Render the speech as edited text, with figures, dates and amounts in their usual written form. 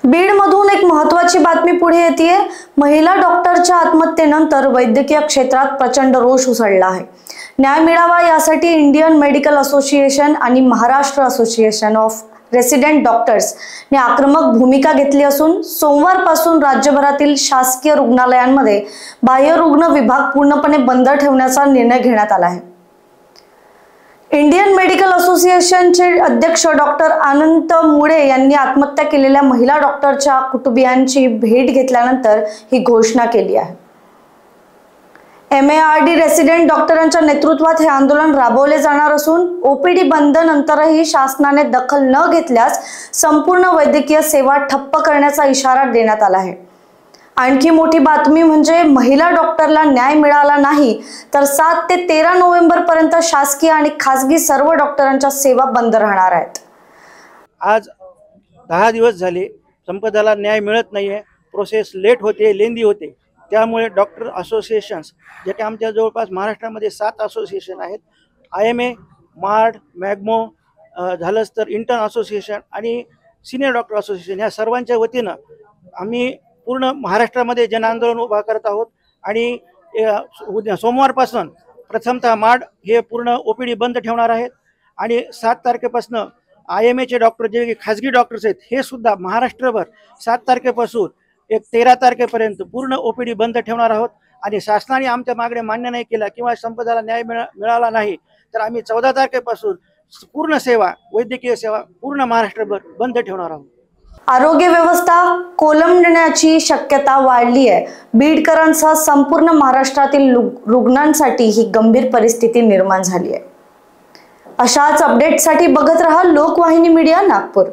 बीडमधून एक महत्त्वाची बातमी पुढे येतेय। महिला डॉक्टरच्या आत्महत्येनंतर वैद्यकीय क्षेत्रात प्रचंड रोष उसळला आहे। न्याय मिळावा यासाठी इंडियन मेडिकल असोसिएशन आणि Maharashtra association of resident doctors ने आक्रमक भूमिका घेतली असून सोमवारपासून राज्यभरातील शासकीय रुग्णालयांमध्ये बाह्य रुग्ण विभाग पूर्णपणे बंद ठेवण्याचा निर्णय घेण्यात आला आहे। इंडियन मेडिकल असोसिएशनचे अध्यक्ष डॉक्टर अनंत मुळे यांनी आत्महत्या केलेल्या महिला डॉक्टरच्या कुटुंबियांची भेट घेतल्यानंतर ही घोषणा केली आहे। MARD रेसिडेंट डॉक्टरांच्या नेतृत्वात हे आंदोलन राबवले जाणार असून OPD बंद नंतरही शासनाने दखल न घेतल्यास संपूर्ण वैद्यकीय सेवा ठप्प करण्याचा इशारा देण्यात आला आहे। आणखी मोठी बातमी म्हणजे महिला डॉक्टरला न्याय मिळाला नाही तर 7 ते 13 नोव्हेंबर पर्यंत शासकीय आणि खासगी सर्व डॉक्टरांच्या सेवा बंद राहणार आहेत। आज 10 दिवस झाले संपदाला न्याय मिळत नाहीये। प्रोसेस लेट होते, लेंदी होते। त्यामुळे डॉक्टर असोसिएशन्स जे की आमच्या जवळपास महाराष्ट्रामध्ये 7 असोसिएशन आहेत, IMA, MARD, मॅग्मो, झालंच तर इंटर्न असोसिएशन आणि सिनियर डॉक्टर असोसिएशन या सर्वांच्या वतीनं आम्ही पूर्ण महाराष्ट्रामध्ये जन आंदोलन उभा करत आहोत। आणि सोमवारपासून प्रथमतः MARD हे पूर्ण OPD बंद ठेवणार आहेत आणि 7 तारखेपासून IMA चे डॉक्टर जे की खाजगी डॉक्टर्स आहेत हे सुद्धा महाराष्ट्रभर 7 तारखेपासून 13 तारखेपर्यंत पूर्ण OPD बंद ठेवणार आहोत। आणि शासनाने आमच्या मागण्या मान्य नाही केल्या किंवा संपदाला न्याय मिळाला नाही तर आम्ही 14 तारखेपासून पूर्ण सेवा, वैद्यकीय सेवा पूर्ण महाराष्ट्रभर बंद ठेवणार आहोत। आरोग्य व्यवस्था कोलमडण्याची शक्यता वाढली आहे। बीडकरांसह संपूर्ण महाराष्ट्रातील रुग्णांसाठी ही गंभीर परिस्थिती निर्माण झाली आहे। अशाच अपडेटसाठी बघत रहा लोकवाहिनी मीडिया नागपूर।